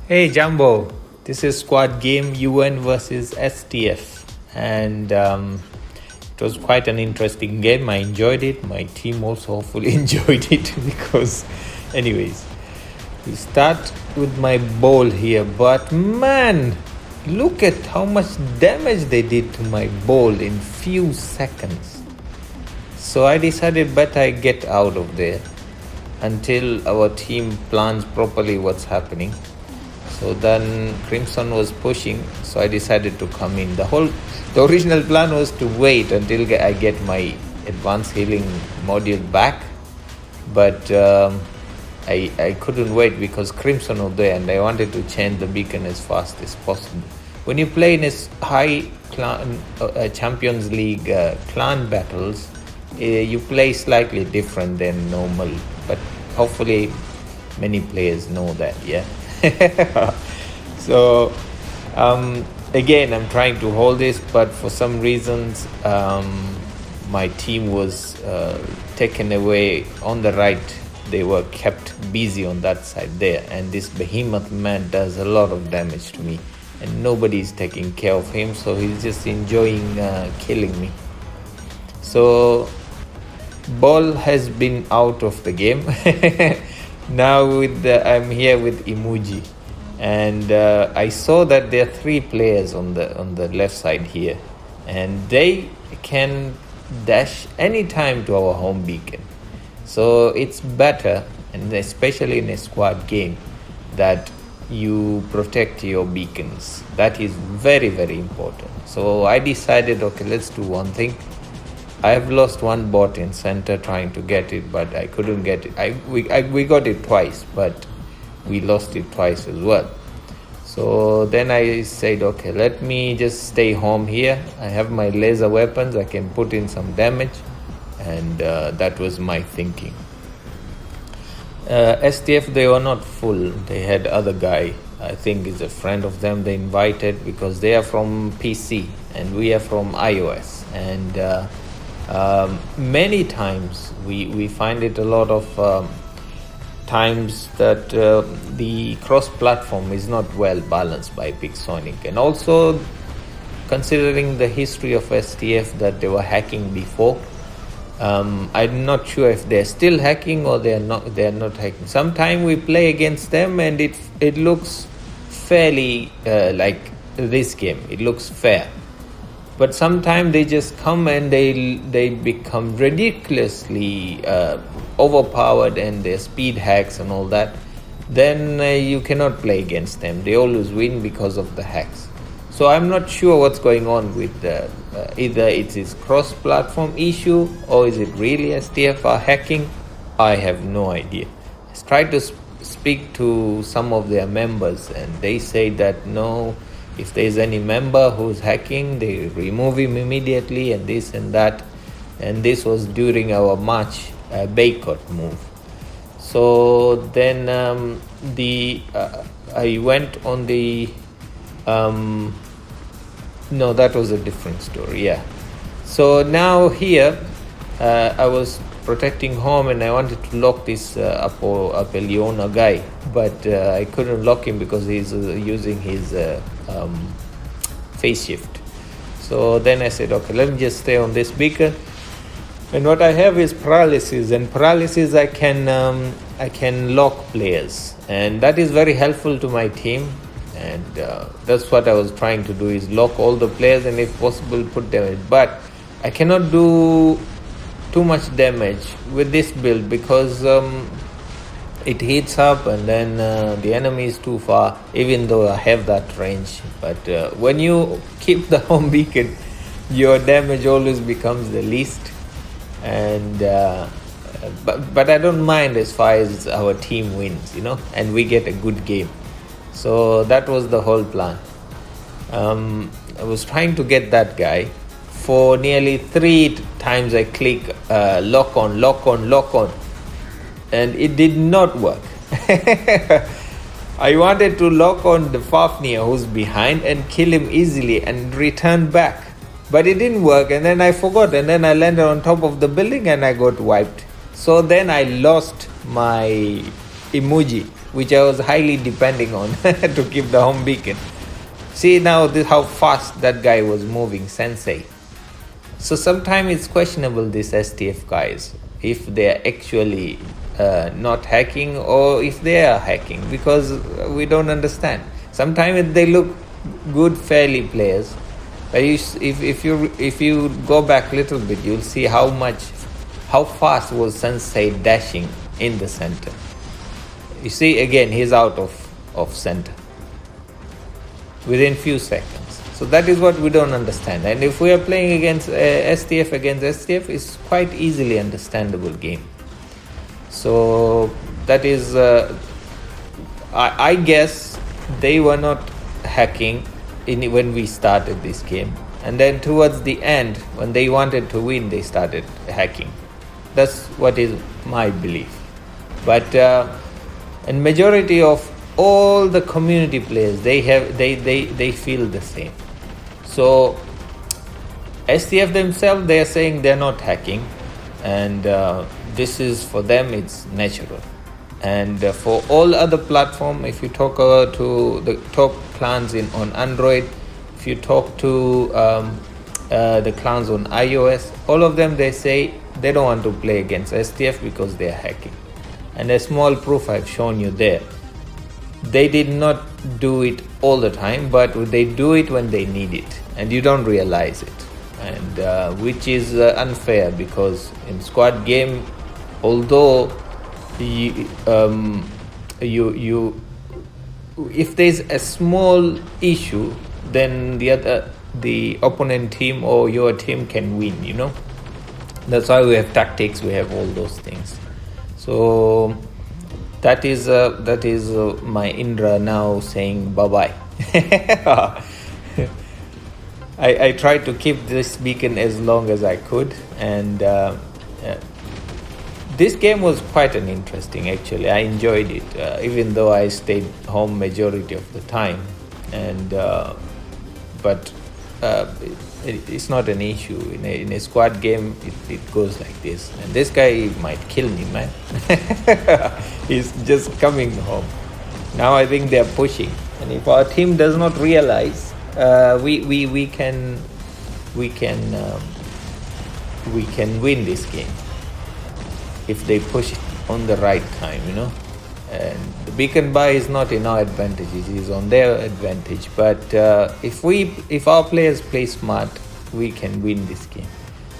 Hey Jumbo, this is squad game UN versus STF, and it was quite an interesting game. I enjoyed it. My team also hopefully enjoyed it because, anyways, we start with my ball here, but man, look at how much damage they did to my ball in few seconds. So I decided better I get out of there until our team plans properly what's happening. So then Crimson was pushing, so I decided to come in. The original plan was to wait until I get my advanced healing module back, but I couldn't wait because Crimson was there and I wanted to change the beacon as fast as possible. When you play in a high clan, Champions League clan battles, you play slightly different than normal, but hopefully many players know that, yeah. So again, I'm trying to hold this, but for some reasons my team was taken away on the right. They were kept busy on that side there, and this behemoth man does a lot of damage to me and nobody is taking care of him, so he's just enjoying killing me. So ball has been out of the game. Now I'm here with Imugi, and I saw that there are 3 players on the left side here, and they can dash anytime to our home beacon. So it's better, and especially in a squad game, that you protect your beacons. That is very, very important. So I decided, okay, let's do one thing. I have lost one bot in center trying to get it, but I couldn't get it. We got it twice, but we lost it twice as well. So then I said, okay, let me just stay home here. I have my laser weapons. I can put in some damage, and that was my thinking. STF, they were not full. They had other guy. I think is a friend of them. They invited because they are from PC and we are from iOS, and many times we find it a lot of times that the cross-platform is not well balanced by Big Sonic, and also considering the history of STF that they were hacking before. I'm not sure if they're still hacking or they're not hacking. Sometimes we play against them and it looks fairly like this game. It looks fair. But sometimes they just come and they become ridiculously overpowered, and their speed hacks and all that. Then you cannot play against them. They always win because of the hacks. So I'm not sure what's going on with either it is cross-platform issue or is it really STF are hacking. I have no idea. I tried to speak to some of their members and they say that no, if there's any member who's hacking, they remove him immediately and this and that. And this was during our March boycott move. So then I went on the no, that was a different story, yeah. So now here I was protecting home and I wanted to lock this Apeliona guy, but I couldn't lock him because he's using his phase shift. So then I said, okay, let me just stay on this beacon. And what I have is paralysis, and paralysis I can lock players, and that is very helpful to my team. And that's what I was trying to do, is lock all the players and if possible put damage. But I cannot do too much damage with this build because it heats up and then the enemy is too far, even though I have that range. But when you keep the home beacon, your damage always becomes the least. And but I don't mind as far as our team wins, and we get a good game. So that was the whole plan. I was trying to get that guy. For nearly 3 times I click lock on, and it did not work. I wanted to lock on the Fafnir who's behind and kill him easily and return back. But it didn't work, and then I forgot, and then I landed on top of the building and I got wiped. So then I lost my Imugi. which I was highly depending on to keep the home beacon. See now how fast that guy was moving, Sensei. So sometimes it's questionable, these STF guys, if they are actually not hacking or if they are hacking, because we don't understand. Sometimes they look good, fairly players, but if you go back a little bit, you'll see how fast was Sensei dashing in the center. You see, again, he's out of center within few seconds. So that is what we don't understand. And if we are playing against STF, it's quite easily understandable game. So that is, I guess they were not hacking when we started this game. And then towards the end, when they wanted to win, they started hacking. That's what is my belief. But and majority of all the community players, they feel the same. So STF themselves, they are saying they're not hacking, and this is for them, it's natural. And for all other platform, if you talk to the top clans on Android, if you talk to the clans on iOS, all of them, they say they don't want to play against STF because they are hacking. And a small proof I've shown you there. They did not do it all the time, but they do it when they need it, and you don't realize it, and which is unfair, because in squad game, although if there's a small issue, then the opponent team or your team can win. You know, that's why we have tactics, we have all those things. So that is my Indra now saying bye-bye. I tried to keep this beacon as long as I could, and this game was quite an interesting, actually. I enjoyed it, even though I stayed home majority of the time, and but it's not an issue. In a squad game, it goes like this. And this guy might kill me, man. He's just coming home. Now I think they're pushing. And if our team does not realize, we can win this game if they push it on the right time, you know. And the beacon buy is not in our advantage, it is on their advantage. But if our players play smart, we can win this game.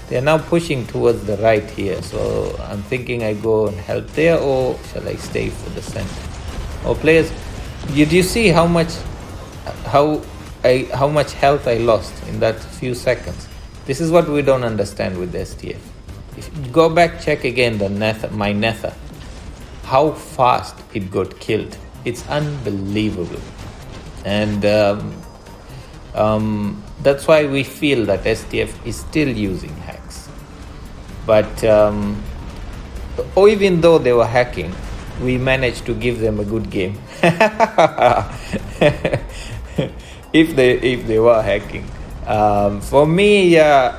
They are now pushing towards the right here, so I'm thinking I go and help there, or shall I stay for the center? Or players, did you see how much health I lost in that few seconds? This is what we don't understand with the STF. If you go back, check again my Nether. How fast it got killed. It's unbelievable. And that's why we feel that STF is still using hacks. But even though they were hacking, we managed to give them a good game. if they were hacking. For me, yeah,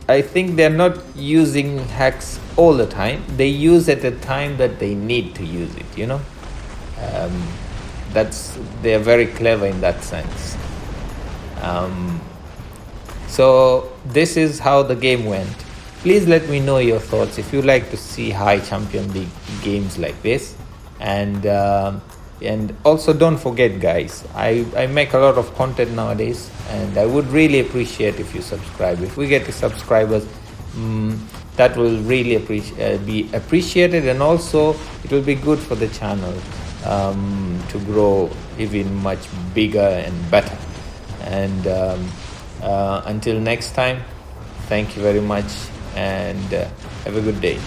I think they're not using hacks all the time. They use at a time that they need to use it, you know. They're very clever in that sense. So this is how the game went. Please let me know your thoughts if you like to see high Champion League games like this. And also don't forget, guys, I make a lot of content nowadays, and I would really appreciate if you subscribe. If we get to subscribers, that will really be appreciated, and also it will be good for the channel to grow even much bigger and better. And until next time, thank you very much, and have a good day.